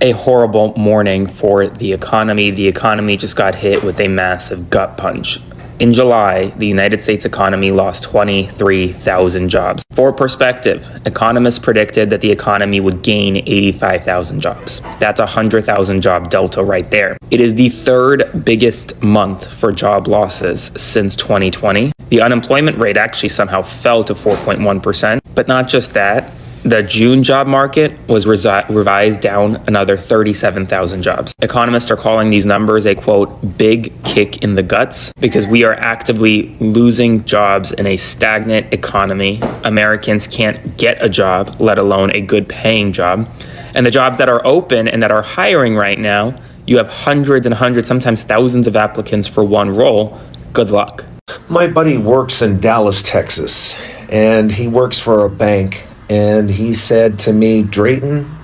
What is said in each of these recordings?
a horrible morning for the economy. The economy just got hit with a massive gut punch. In July, the United States economy lost 23,000 jobs. For perspective, economists predicted that the economy would gain 85,000 jobs. That's a 100,000 job delta right there. It is the third biggest month for job losses since 2020. The unemployment rate actually somehow fell to 4.1%, but not just that. The June job market was revised down another 37,000 jobs. Economists are calling these numbers a, quote, big kick in the guts, because we are actively losing jobs in a stagnant economy. Americans can't get a job, let alone a good paying job. And the jobs that are open and that are hiring right now, you have hundreds and hundreds, sometimes thousands of applicants for one role. Good luck. My buddy works in Dallas, Texas, and he works for a bank. And he said to me, Drayton,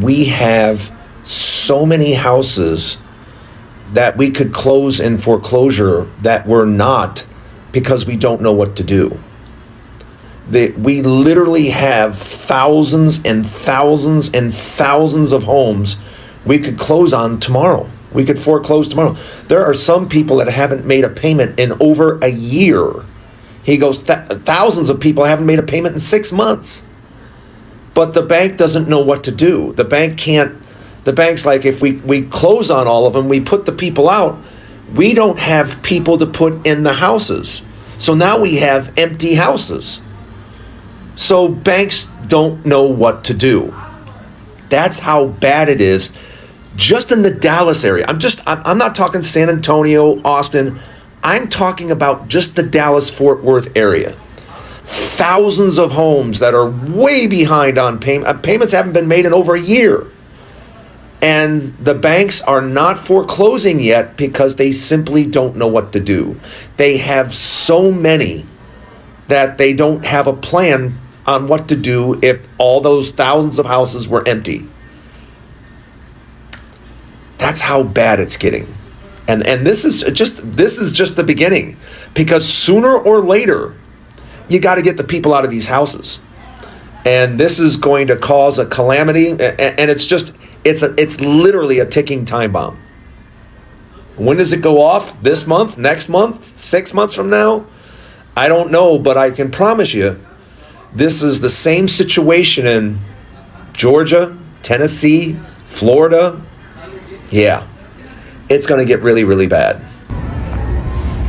we have so many houses that we could close in foreclosure that we're not, because we don't know what to do. We literally have thousands and thousands and thousands of homes we could close on tomorrow. We could foreclose tomorrow. There are some people that haven't made a payment in over a year. He goes, thousands of people haven't made a payment in 6 months. But the bank doesn't know what to do. The bank's like, if we close on all of them, we put the people out, we don't have people to put in the houses. So now we have empty houses. So banks don't know what to do. That's how bad it is just in the Dallas area. I'm not talking San Antonio, Austin. I'm talking about just the Dallas-Fort Worth area. Thousands of homes that are way behind on payments haven't been made in over a year. And the banks are not foreclosing yet because they simply don't know what to do. They have so many that they don't have a plan on what to do if all those thousands of houses were empty. That's how bad it's getting. And this is just the beginning, because sooner or later you got to get the people out of these houses. And this is going to cause a calamity, and it's literally a ticking time bomb. When does it go off? This month? Next month? 6 months from now? I don't know, but I can promise you this is the same situation in Georgia, Tennessee, Florida. Yeah, it's going to get really, really bad.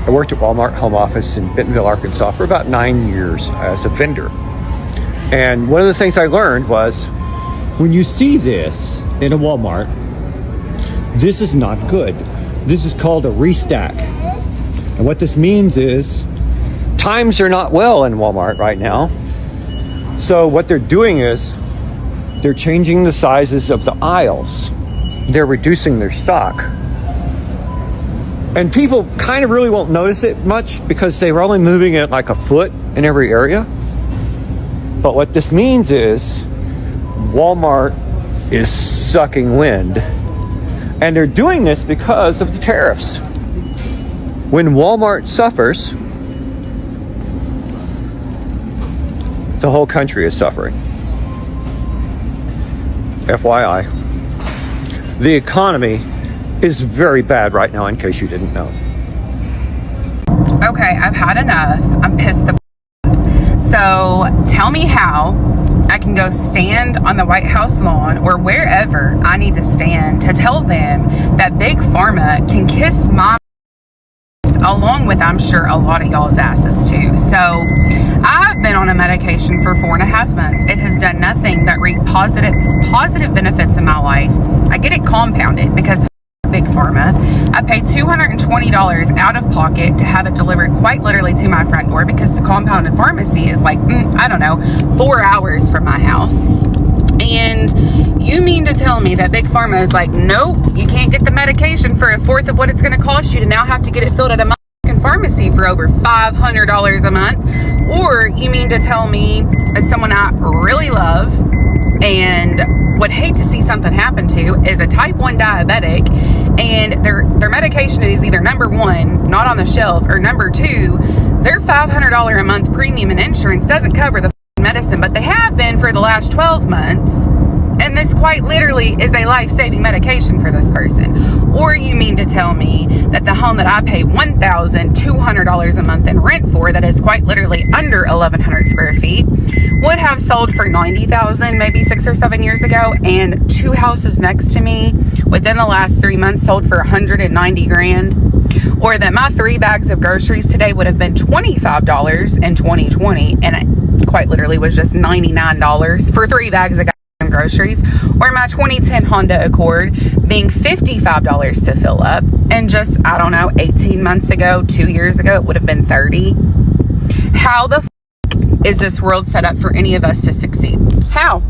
I worked at Walmart home office in Bentonville, Arkansas for about 9 years as a vendor. And one of the things I learned was, when you see this in a Walmart, this is not good. This is called a restack. And what this means is times are not well in Walmart right now. So what they're doing is they're changing the sizes of the aisles. They're reducing their stock. And people kind of really won't notice it much because they were only moving it like a foot in every area. But what this means is Walmart is sucking wind. And they're doing this because of the tariffs. When Walmart suffers, the whole country is suffering. FYI. The economy is very bad right now, in case you didn't know. Okay, I've had enough. I'm pissed the off. So tell me how I can go stand on the White House lawn or wherever I need to stand to tell them that Big Pharma can kiss my ass, along with, I'm sure, a lot of y'all's asses too. So I've been on a medication for 4.5 months. It has done nothing but reap positive benefits in my life. I get it compounded because of Big Pharma. I paid $220 out of pocket to have it delivered quite literally to my front door, because the compounded pharmacy is like, 4 hours from my house. And you mean to tell me that Big Pharma is like, nope, you can't get the medication for a fourth of what it's going to cost you to now have to get it filled at a pharmacy for over $500 a month? Or you mean to tell me that someone I really love and would hate to see something happen to is a type 1 diabetic, and their medication is either number one, not on the shelf, or number two, their $500 a month premium and insurance doesn't cover the medicine, but they have been for the last 12 months, and when this quite literally is a life-saving medication for this person? Or you mean to tell me that the home that I pay $1,200 a month in rent for, that is quite literally under 1,100 square feet, would have sold for $90,000 maybe 6 or 7 years ago, and 2 houses next to me within the last 3 months sold for $190,000? Or that my 3 bags of groceries today would have been $25 in 2020, and it quite literally was just $99 for 3 bags of groceries? Or my 2010 Honda Accord being $55 to fill up, and just, I don't know, 18 months ago, 2 years ago, it would have been $30? How the is this world set up for any of us to succeed? How?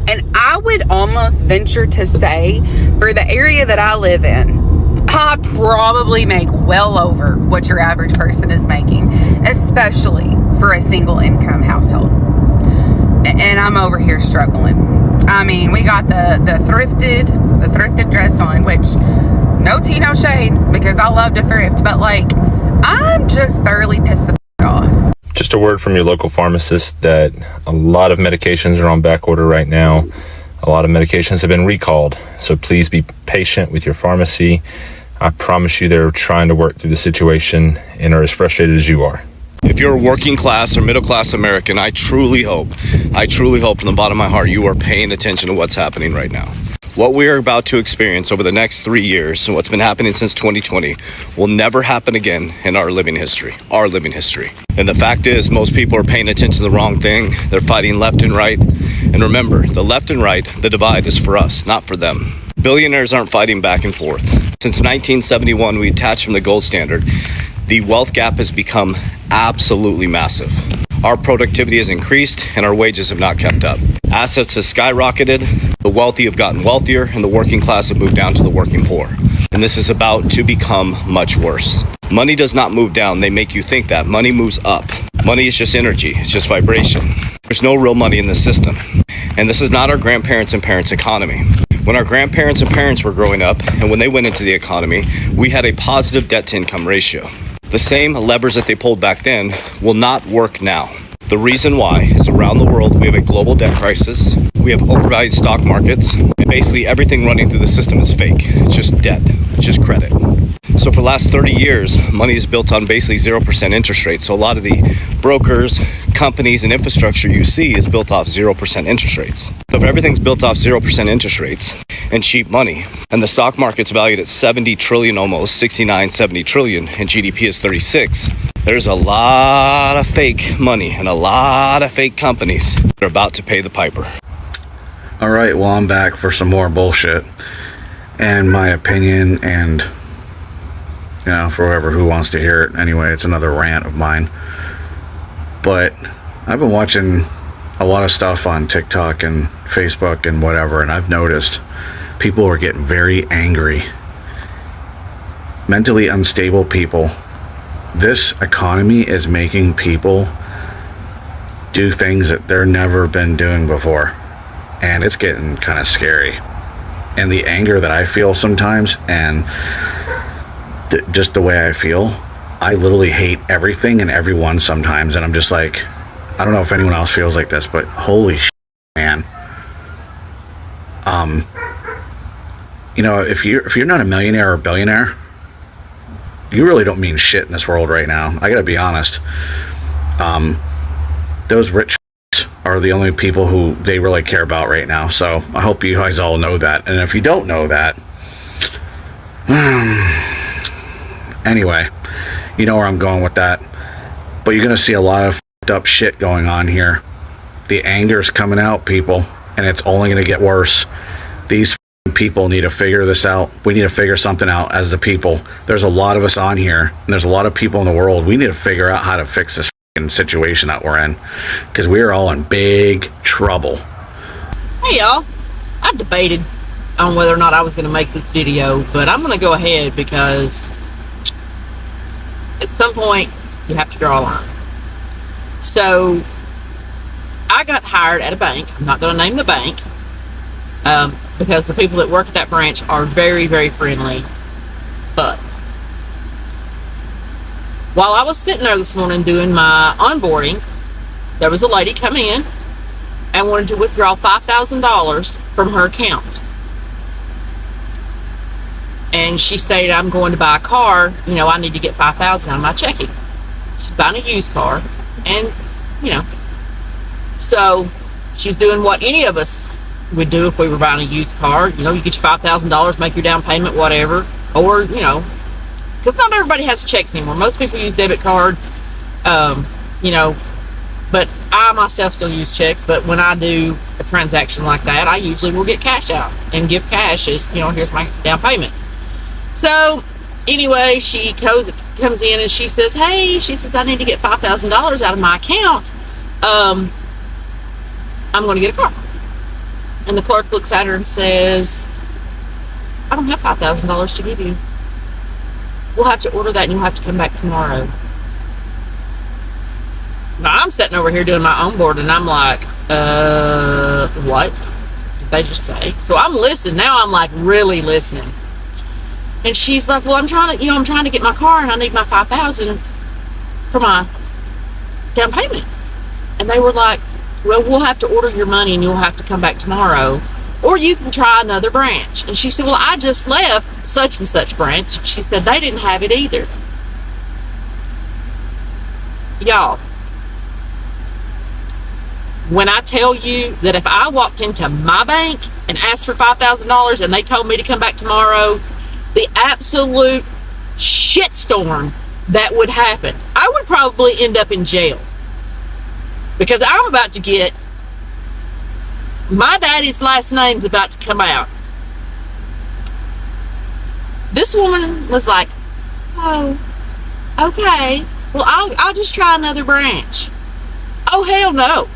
And I would almost venture to say, for the area that I live in, I probably make well over what your average person is making, especially for a single income household. And I'm over here struggling. I mean, we got the thrifted dress on, which no tea, no shade, because I love to thrift, but like, I'm just thoroughly pissed the off. Just a word from your local pharmacist that a lot of medications are on back order right now. A lot of medications have been recalled, so please be patient with your pharmacy. I promise you they're trying to work through the situation and are as frustrated as you are. If you're a working class or middle class American, I truly hope from the bottom of my heart you are paying attention to what's happening right now. What we are about to experience over the next 3 years and what's been happening since 2020 will never happen again in our living history. And the fact is, most people are paying attention to the wrong thing. They're fighting left and right. And remember, the left and right, the divide is for us, not for them. Billionaires aren't fighting back and forth. Since 1971, we detached from the gold standard. The wealth gap has become absolutely massive. Our productivity has increased and our wages have not kept up. Assets have skyrocketed, the wealthy have gotten wealthier, and the working class have moved down to the working poor. And this is about to become much worse. Money does not move down. They make you think that. Money moves up. Money is just energy. It's just vibration. There's no real money in the system. And this is not our grandparents' and parents' economy. When our grandparents and parents were growing up and when they went into the economy, we had a positive debt-to-income ratio. The same levers that they pulled back then will not work now. The reason why is around the world we have a global debt crisis, we have overvalued stock markets, and basically everything running through the system is fake. It's just debt, it's just credit. So for the last 30 years, money is built on basically 0% interest rates. So a lot of the brokers, companies, and infrastructure you see is built off 0% interest rates. So if everything's built off 0% interest rates and cheap money, and the stock market's valued at 70 trillion, almost 69, 70 trillion, and GDP is 36, there's a lot of fake money and a lot of fake companies that are about to pay the piper. All right, well, I'm back for some more bullshit and my opinion, and you know, for whoever who wants to hear it. Anyway, it's another rant of mine. But I've been watching a lot of stuff on TikTok and Facebook and whatever, and I've noticed people are getting very angry. Mentally unstable people. This economy is making people do things that they're never been doing before. And it's getting kind of scary. And the anger that I feel sometimes, and just the way I feel, I literally hate everything and everyone sometimes, and I'm just like, I don't know if anyone else feels like this, but holy shit, man. You know, if you're not a millionaire or a billionaire, you really don't mean shit in this world right now. I gotta be honest. Those rich are the only people who they really care about right now. So I hope you guys all know that. And if you don't know that, anyway, you know where I'm going with that. But you're going to see a lot of f***ed up shit going on here. The anger's coming out, people, and it's only going to get worse. These f***ing people need to figure this out. We need to figure something out as the people. There's a lot of us on here, and there's a lot of people in the world. We need to figure out how to fix this f***ing situation that we're in, because we are all in big trouble. Hey y'all, I debated on whether or not I was going to make this video, but I'm going to go ahead because at some point you have to draw a line. So I got hired at a bank. I'm not going to name the bank because the people that work at that branch are very, very friendly. But while I was sitting there this morning doing my onboarding, there was a lady come in and wanted to withdraw $5,000 from her account. And she stated, I'm going to buy a car, you know, I need to get $5,000 out of my checking. She's buying a used car, and, you know, so she's doing what any of us would do if we were buying a used car. You know, you get your $5,000, make your down payment, whatever. Or, you know, because not everybody has checks anymore. Most people use debit cards, you know, but I myself still use checks. But when I do a transaction like that, I usually will get cash out and give cash as, you know, here's my down payment. So anyway, she comes in and she says, hey, she says, I need to get $5,000 out of my account. I'm going to get a car. And the clerk looks at her and says, I don't have $5,000 to give you. We'll have to order that and you'll have to come back tomorrow. Now I'm sitting over here doing my own board and I'm like, what did they just say? So I'm listening. Now I'm like really listening. And she's like, well, I'm trying to get my car and I need my $5,000 for my down payment. And they were like, well, we'll have to order your money and you'll have to come back tomorrow, or you can try another branch. And she said, well, I just left such and such branch. And she said they didn't have it either. Y'all, when I tell you that if I walked into my bank and asked for $5,000 and they told me to come back tomorrow, the absolute shitstorm that would happen, I would probably end up in jail. Because I'm about to get, my daddy's last name's about to come out. This woman was like, oh, okay, well, I'll just try another branch. Oh, hell no.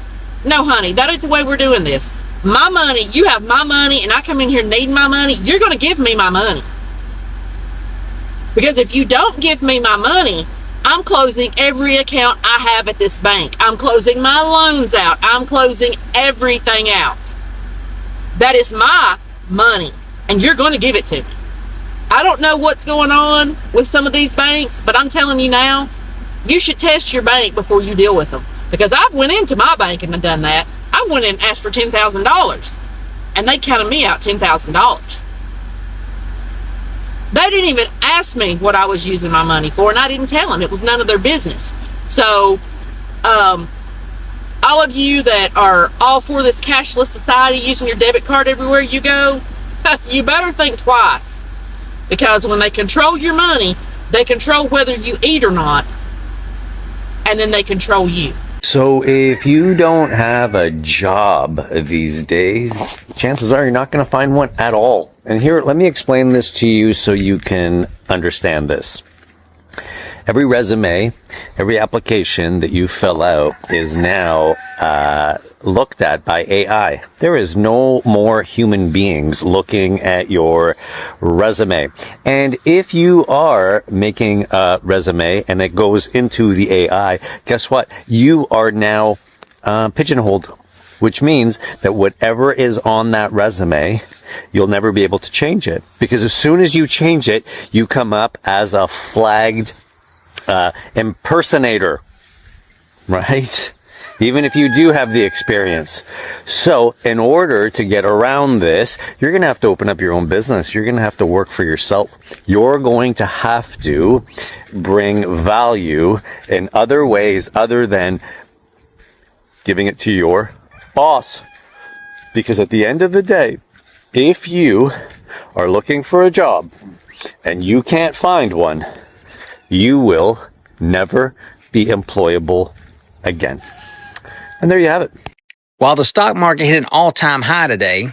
No, honey, that ain't the way we're doing this. My money, you have my money, and I come in here needing my money, you're going to give me my money. Because if you don't give me my money, I'm closing every account I have at this bank. I'm closing my loans out. I'm closing everything out. That is my money, and you're going to give it to me. I don't know what's going on with some of these banks, but I'm telling you now, you should test your bank before you deal with them. Because I've went into my bank and done that. I went in and asked for $10,000, and they counted me out $10,000. They didn't even ask me what I was using my money for, and I didn't tell them. It was none of their business. So, all of you that are all for this cashless society, using your debit card everywhere you go, you better think twice. Because when they control your money, they control whether you eat or not, and then they control you. So if you don't have a job these days, chances are you're not going to find one at all. And here, let me explain this to you so you can understand this. Every resume, every application that you fill out is now looked at by AI. There is no more human beings looking at your resume. And if you are making a resume and it goes into the AI, guess what? You are now pigeonholed, which means that whatever is on that resume, you'll never be able to change it. Because as soon as you change it, you come up as a flagged impersonator, right? Even if you do have the experience. So in order to get around this, you're going to have to open up your own business. You're going to have to work for yourself. You're going to have to bring value in other ways other than giving it to your boss. Because at the end of the day, if you are looking for a job and you can't find one, you will never be employable again. And there you have it. While the stock market hit an all-time high today,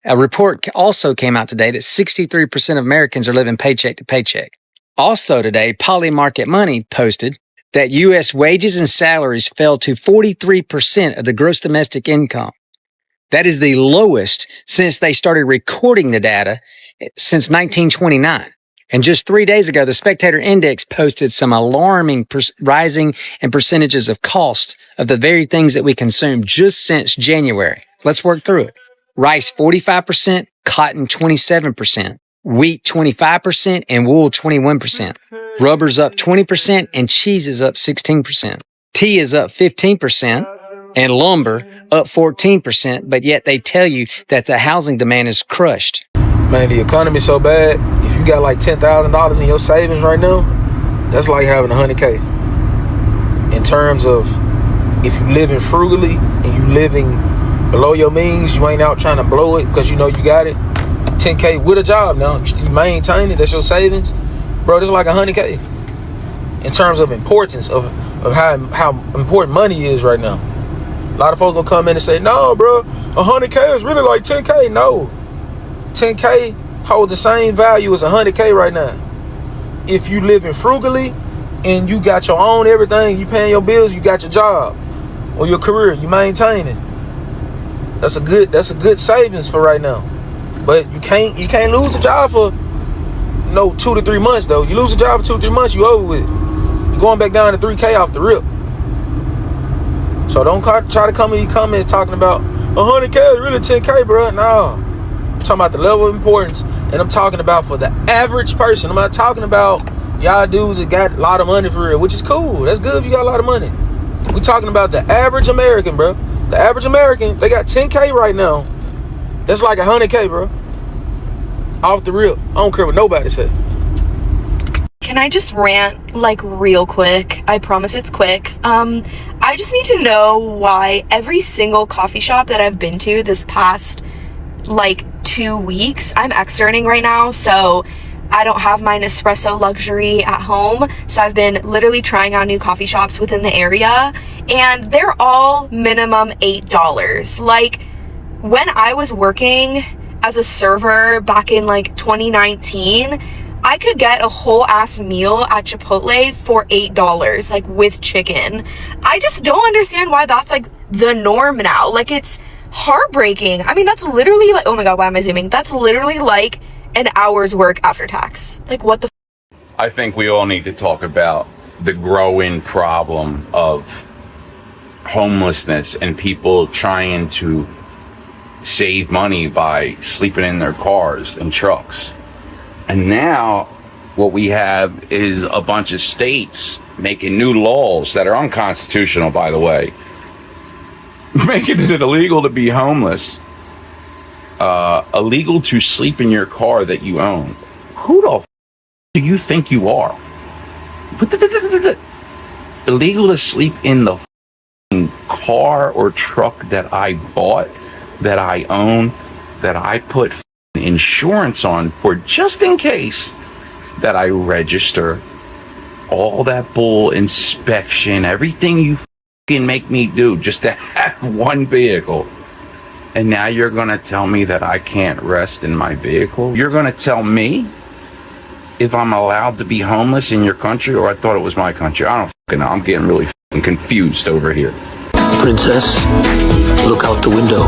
a report also came out today that 63% of Americans are living paycheck to paycheck. Also today, Polymarket Money posted that U.S. wages and salaries fell to 43% of the gross domestic income. That is the lowest since they started recording the data since 1929. And just 3 days ago, the Spectator Index posted some alarming rising in percentages of cost of the very things that we consume just since January. Let's work through it. Rice, 45%, cotton, 27%, wheat, 25%, and wool, 21%. Rubber's up 20%, and cheese is up 16%. Tea is up 15%, and lumber up 14%, but yet they tell you that the housing demand is crushed. Man, the economy's so bad. If you got like $10,000 in your savings right now, that's like having $100K. In terms of if you living frugally and you living below your means, you ain't out trying to blow it because you know you got it. 10K with a job now, you maintain it, that's your savings. Bro, that's like $100K. In terms of importance of how important money is right now. A lot of folks gonna come in and say, no, bro, $100K is really like $10K. No, 10K holds the same value as $100K right now. If you living frugally and you got your own everything, you paying your bills, you got your job or your career, you maintain it. That's a good savings for right now. But you can't lose a job for 2 to 3 months though. You lose a job for 2 or 3 months, you over with. You're going back down to 3K off the rip. So don't try to come in these comments talking about 100K is really 10K, bro. No. I'm talking about the level of importance, and I'm talking about for the average person. I'm not talking about y'all dudes that got a lot of money for real, which is cool. That's good if you got a lot of money. We talking about the average American, bro. The average American, they got 10K right now. That's like 100K, bro. Off the rip. I don't care what nobody say. Can I just rant like real quick? I promise it's quick. I just need to know why every single coffee shop that I've been to this past like 2 weeks, I'm externing right now, so I don't have my Nespresso luxury at home. So I've been literally trying out new coffee shops within the area, and they're all minimum $8. Like when I was working as a server back in like 2019, I could get a whole ass meal at Chipotle for $8, like with chicken. I just don't understand why that's like the norm now. Like it's heartbreaking. I mean, that's literally like, oh my God, why am I zooming? That's literally like an hour's work after tax. Like what the I think we all need to talk about the growing problem of homelessness and people trying to save money by sleeping in their cars and trucks. And now what we have is a bunch of states making new laws that are unconstitutional, by the way, making it illegal to be homeless, illegal to sleep in your car that you own. Who the f do you think you are? Illegal to sleep in the car or truck that I bought, that I own, that I put insurance on for just in case, that I register, all that bull inspection, everything you fucking make me do just to have one vehicle. And now you're gonna tell me that I can't rest in my vehicle? You're gonna tell me if I'm allowed to be homeless in your country, or I thought it was my country? I don't fucking know. I'm getting really fucking confused over here. Princess, look out the window.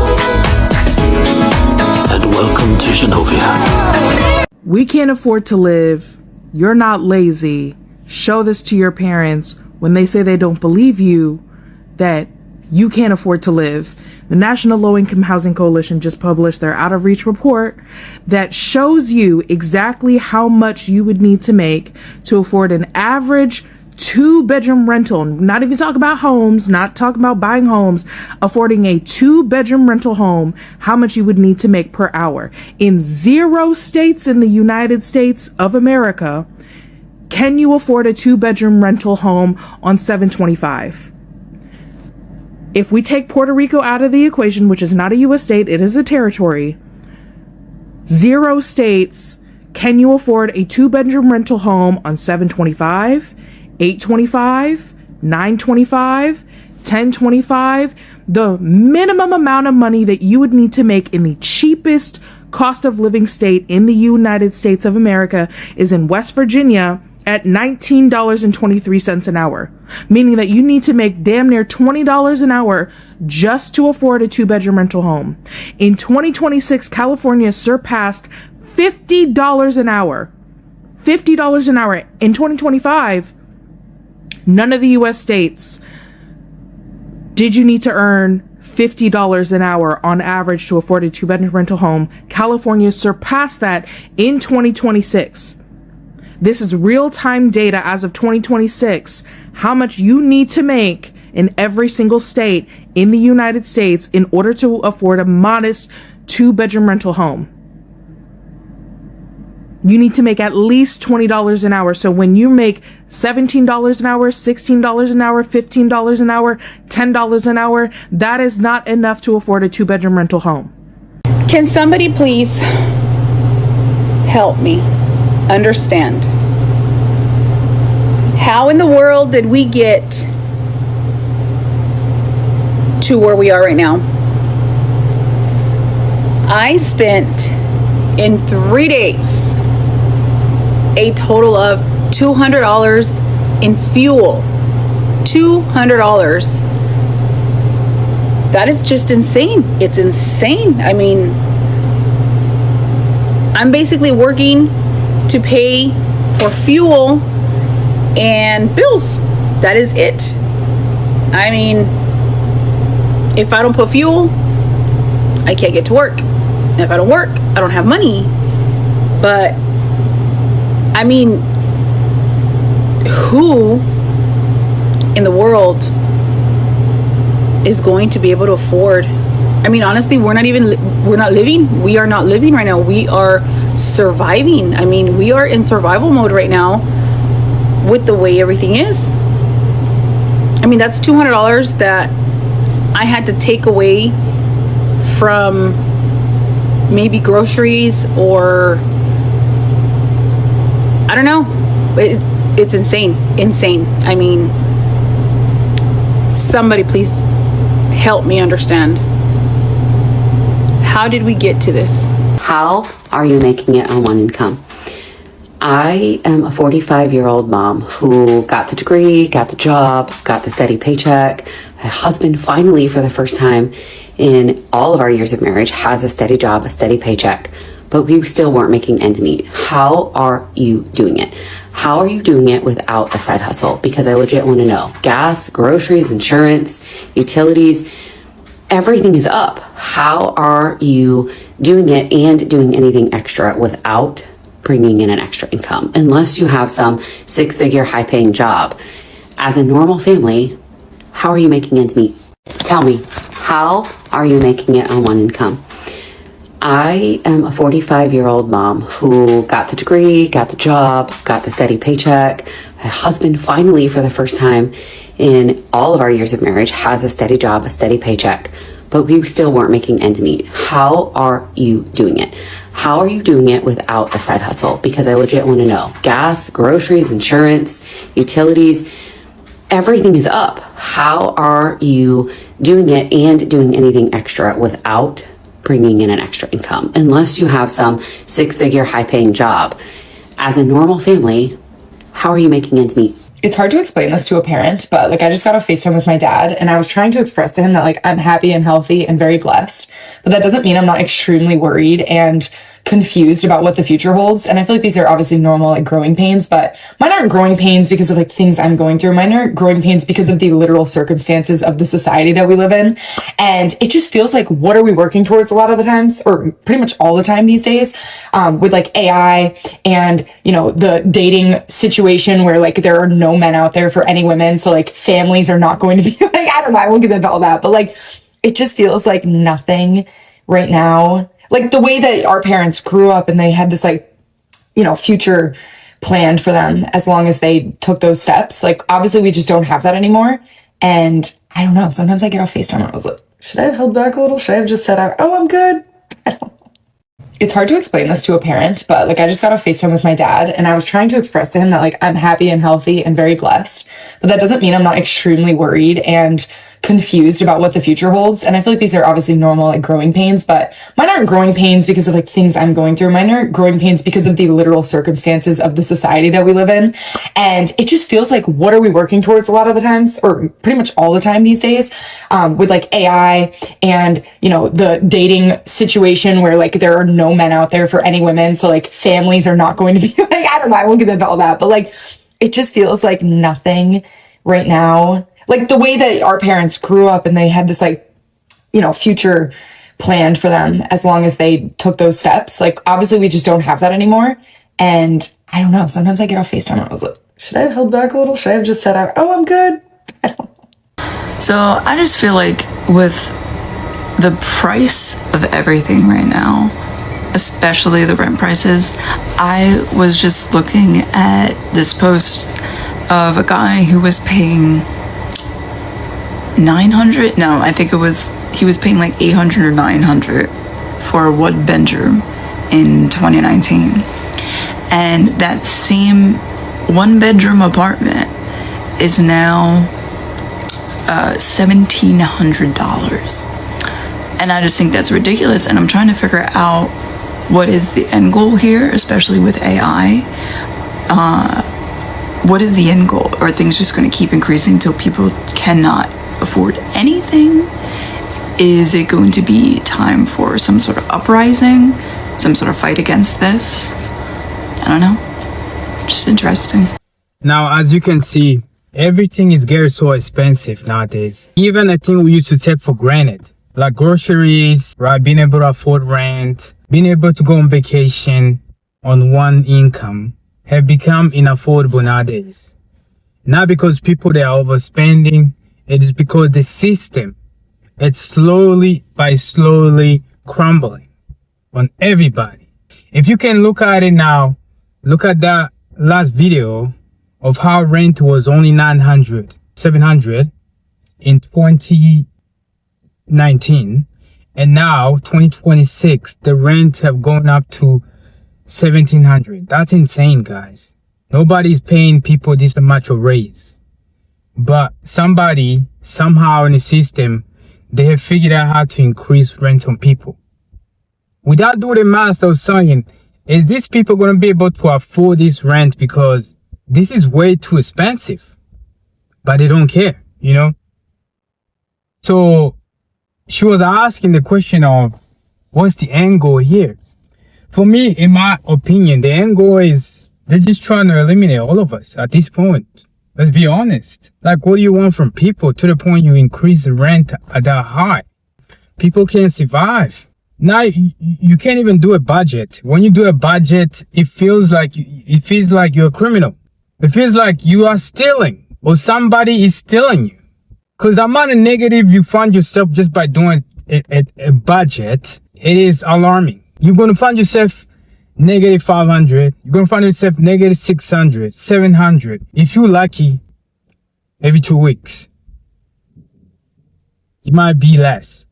And welcome to Genovia. We can't afford to live. You're not lazy. Show this to your parents when they say they don't believe you, that you can't afford to live. The National Low Income Housing Coalition just published their Out of Reach report that shows you exactly how much you would need to make to afford an average 2-bedroom rental. Not even talk about homes, not talk about buying homes, affording a 2-bedroom rental home, how much you would need to make per hour. In 0 states in the United States of America, can you afford a 2-bedroom rental home on $725? If we take Puerto Rico out of the equation, which is not a U.S. state, it is a territory, 0 states, can you afford a 2-bedroom rental home on $725? $825, $925, $1025. The minimum amount of money that you would need to make in the cheapest cost of living state in the United States of America is in West Virginia at $19.23 an hour, meaning that you need to make damn near $20 an hour just to afford a 2-bedroom rental home. In 2026, California surpassed $50 an hour. $50 an hour. In 2025, none of the U.S. states did you need to earn $50 an hour on average to afford a 2-bedroom rental home. California surpassed that in 2026. This is real-time data as of 2026. How much you need to make in every single state in the United States in order to afford a modest 2-bedroom rental home. You need to make at least $20 an hour. So when you make $17 an hour, $16 an hour, $15 an hour, $10 an hour, that is not enough to afford a 2-bedroom rental home. Can somebody please help me understand? How in the world did we get to where we are right now? I spent in 3 days a total of $200 in fuel. $200. That is just insane. It's insane. I mean, I'm basically working to pay for fuel and bills. That is it. I mean, if I don't put fuel, I can't get to work. And if I don't work, I don't have money. But I mean, who in the world is going to be able to afford? I mean, honestly, we're not living. We are not living right now. We are surviving. I mean, we are in survival mode right now with the way everything is. I mean, that's $200 that I had to take away from maybe groceries, or I don't know. It's insane. I mean, somebody please help me understand. How did we get to this? How are you making it on one income? I am a 45-year-old mom who got the degree, got the job, got the steady paycheck. My husband finally, for the first time in all of our years of marriage, has a steady job, a steady paycheck, but we still weren't making ends meet. How are you doing it? How are you doing it without a side hustle? Because I legit want to know. Gas, groceries, insurance, utilities, everything is up. How are you doing it and doing anything extra without bringing in an extra income? Unless you have some 6-figure high-paying job. As a normal family, how are you making ends meet? Tell me, how are you making it on one income? I am a 45-year-old mom who got the degree, got the job, got the steady paycheck. My husband finally, for the first time in all of our years of marriage, has a steady job, a steady paycheck, but we still weren't making ends meet. How are you doing it? How are you doing it without a side hustle? Because I legit want to know. Gas, groceries, insurance, utilities, everything is up. How are you doing it and doing anything extra without bringing in an extra income? Unless you have some 6-figure high-paying job. As a normal family, how are you making ends meet? It's hard to explain this to a parent, but like I just got a FaceTime with my dad and I was trying to express to him that like I'm happy and healthy and very blessed, but that doesn't mean I'm not extremely worried and confused about what the future holds. And I feel like these are obviously normal like growing pains, but mine aren't growing pains because of like things I'm going through. Mine are growing pains because of the literal circumstances of the society that we live in. And it just feels like, what are we working towards a lot of the times, or pretty much all the time these days, with like AI and, you know, the dating situation where like there are no men out there for any women. So like families are not going to be like, I don't know, I won't get into all that, but like, it just feels like nothing right now. Like the way that our parents grew up and they had this like, you know, future planned for them as long as they took those steps. Like obviously we just don't have that anymore. And I don't know, sometimes I get off FaceTime and I was like, should I have held back a little? Should I have just said, oh, I'm good? I don't know. It's hard to explain this to a parent, but like I just got off FaceTime with my dad and I was trying to express to him that like I'm happy and healthy and very blessed, but that doesn't mean I'm not extremely worried and confused about what the future holds. And I feel like these are obviously normal like growing pains, but mine aren't growing pains because of like things I'm going through. Mine are growing pains because of the literal circumstances of the society that we live in. And it just feels like, what are we working towards a lot of the times, or pretty much all the time these days, with like AI and, you know, the dating situation where like there are no men out there for any women. So like families are not going to be like, I don't know, I won't get into all that, but like, it just feels like nothing right now. Like the way that our parents grew up and they had this like, you know, future planned for them as long as they took those steps. Like obviously we just don't have that anymore. And I don't know, sometimes I get off FaceTime and I was like, should I have held back a little? Should I have just said, oh, I'm good? I don't know. So I just feel like with the price of everything right now, especially the rent prices, I was just looking at this post of a guy who was paying $900. No, I think he was paying like $800 or $900 for a one bedroom in 2019. And that same one bedroom apartment is now $1,700. And I just think that's ridiculous. And I'm trying to figure out what is the end goal here, especially with AI. What is the end goal? Are things just going to keep increasing until people cannot afford anything? Is it going to be time for some sort of uprising, some sort of fight against this? I don't know. Just interesting. Now, as you can see, everything is getting so expensive nowadays. Even a thing we used to take for granted, like groceries, right? Being able to afford rent, being able to go on vacation on one income have become unaffordable nowadays. Not because people they are overspending, it is because the system it's slowly crumbling on everybody. If you can look at it now, look at that last video of how rent was only $700 in 2019, and now 2026 the rent have gone up to $1,700. That's insane, guys. Nobody's paying people this much a raise, but somebody somehow in the system they have figured out how to increase rent on people without doing the math of saying, is these people going to be able to afford this rent because this is way too expensive? But they don't care, you know? So she was asking the question of, what's the end goal here? For me, in my opinion, the end goal is they're just trying to eliminate all of us at this point. Let's be honest. Like, what do you want from people to the point you increase the rent at that high? People can't survive. Now, you can't even do a budget. When you do a budget, it feels like you're a criminal. It feels like you are stealing or somebody is stealing you. Because the amount of negative you find yourself just by doing a budget, it is alarming. You're going to find yourself negative 500. You're going to find yourself negative 600, 700. If you're lucky, every 2 weeks. It might be less.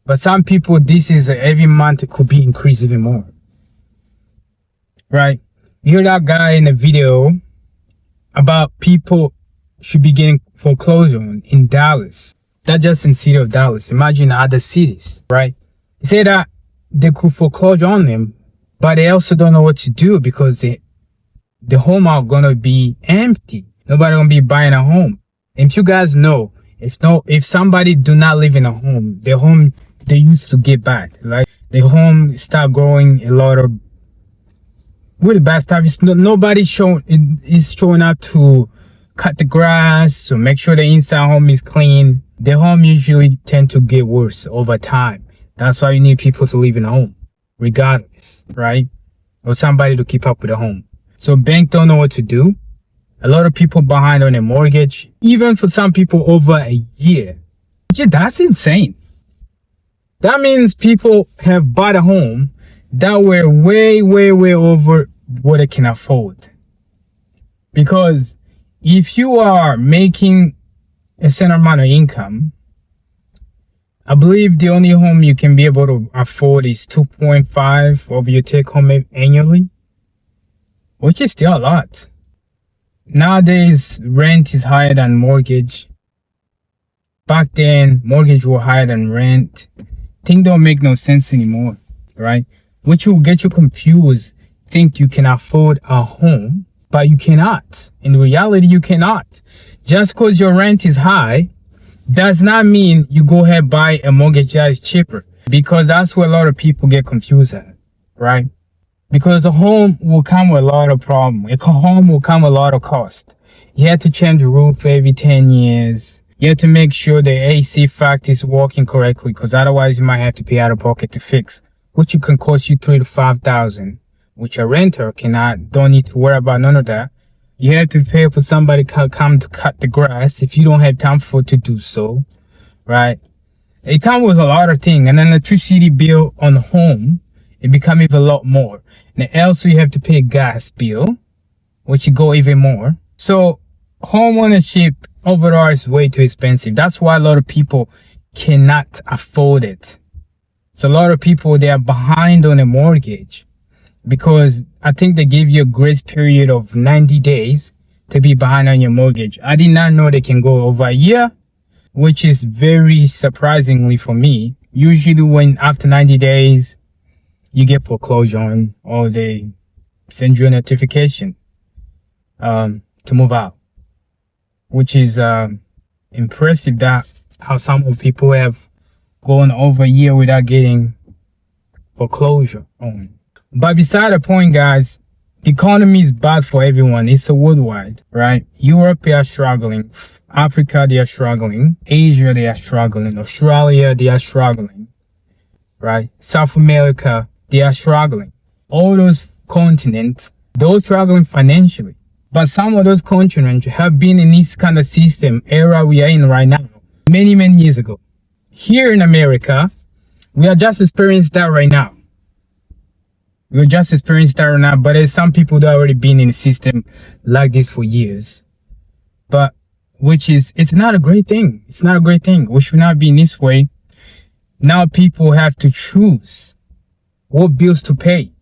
But some people, this is every month it could be increased even more. Right? You hear that guy in the video about people should be getting foreclosure on in Dallas. Not just in the city of Dallas. Imagine other cities, right? He said that they could foreclose on them, but they also don't know what to do because the home are gonna be empty. Nobody gonna be buying a home. And if you guys know, if somebody do not live in a home, the home they used to get back, like the home start growing a lot of really bad stuff. Nobody is showing up to cut the grass, so make sure the inside home is clean. The home usually tend to get worse over time. That's why you need people to live in a home, regardless, right? Or somebody to keep up with the home. So bank don't know what to do. A lot of people behind on a mortgage, even for some people over a year. That's insane. That means people have bought a home that were way over what they can afford. Because if you are making a certain amount of income, I believe the only home you can be able to afford is 2.5 of your take home annually, which is still a lot. Nowadays, rent is higher than mortgage. Back then, mortgage was higher than rent. Things don't make no sense anymore, right? Which will get you confused. Think you can afford a home, but you cannot. In reality, you cannot. Just because your rent is high does not mean you go ahead and buy a mortgage that is cheaper, because that's where a lot of people get confused at, right? Because a home will come with a lot of problems. A home will come with a lot of cost. You have to change the roof every 10 years. You have to make sure the AC factor is working correctly, because otherwise you might have to pay out of pocket to fix, which can cost you $3,000 to $5,000, which a renter don't need to worry about none of that. You have to pay for somebody to come to cut the grass if you don't have time for to do so, right? It comes with a lot of things. And then electricity bill on home, it becomes even a lot more. And also you have to pay gas bill, which go even more. So home ownership overall is way too expensive. That's why a lot of people cannot afford it. So a lot of people, they are behind on a mortgage because I think they give you a grace period of 90 days to be behind on your mortgage. I did not know they can go over a year, which is very surprisingly for me. Usually when after 90 days, you get foreclosure on, or they send you a notification to move out, which is impressive that how some of people have gone over a year without getting foreclosure on. But beside the point, guys, the economy is bad for everyone. It's a worldwide, right? Europe, they are struggling. Africa, they are struggling. Asia, they are struggling. Australia, they are struggling, right? South America, they are struggling. All those continents, they're struggling financially. But some of those continents have been in this kind of system era we are in right now, many years ago. Here in America, we are just experiencing that right now. We're just experiencing that right now, but there's some people that already been in the system like this for years. But which is, it's not a great thing. It's not a great thing. We should not be in this way. Now people have to choose what bills to pay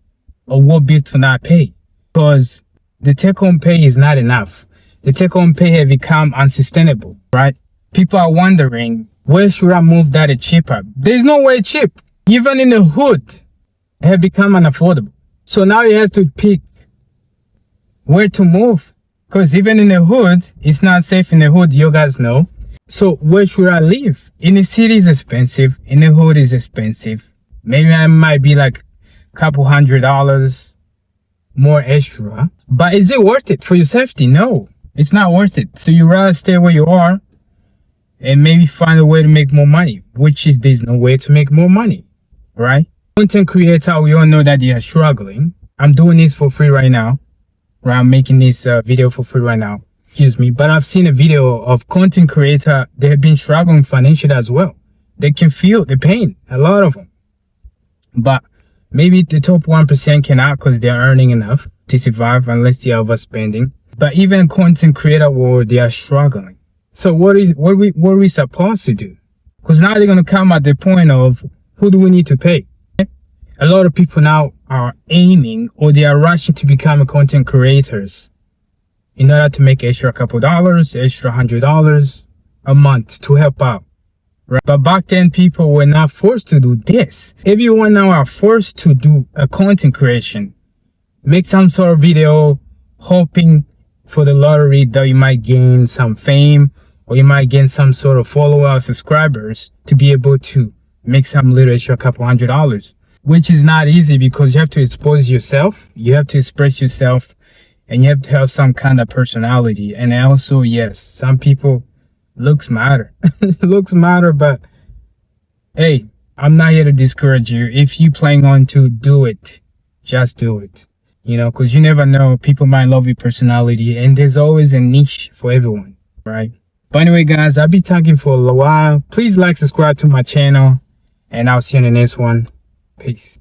or what bills to not pay, because the take-home pay is not enough. The take-home pay has become unsustainable, right? People are wondering, where should I move that is cheaper? There's no way cheap. Even in the hood, it has become unaffordable. So now you have to pick where to move, because even in the hood, it's not safe in the hood, you guys know. So where should I live? In the city is expensive, in the hood is expensive. Maybe I might be like a couple $100 more extra. But is it worth it for your safety? No, it's not worth it. So you rather stay where you are and maybe find a way to make more money, which is there's no way to make more money, right? Content creator, we all know that they are struggling. I'm doing this for free right now, right? I'm making this video for free right now. Excuse me, but I've seen a video of content creator. They have been struggling financially as well. They can feel the pain, a lot of them. But maybe the top 1% cannot, because they are earning enough to survive unless they are overspending. But even content creator world, they are struggling. So what are we supposed to do? Because now they're gonna come at the point of, who do we need to pay? A lot of people now are aiming, or they are rushing to become content creators in order to make extra couple dollars, extra $100 a month to help out. Right? But back then, people were not forced to do this. Everyone now are forced to do a content creation. Make some sort of video, hoping for the lottery that you might gain some fame, or you might gain some sort of followers, subscribers, to be able to make some little extra couple $100. Which is not easy, because you have to expose yourself, you have to express yourself, and you have to have some kind of personality. And also, yes, some people, looks matter. Looks matter, but hey, I'm not here to discourage you. If you plan on to do it, just do it. You know, because you never know, people might love your personality, and there's always a niche for everyone, right? But anyway, guys, I'll be talking for a while. Please like, subscribe to my channel, and I'll see you in the next one. Peace.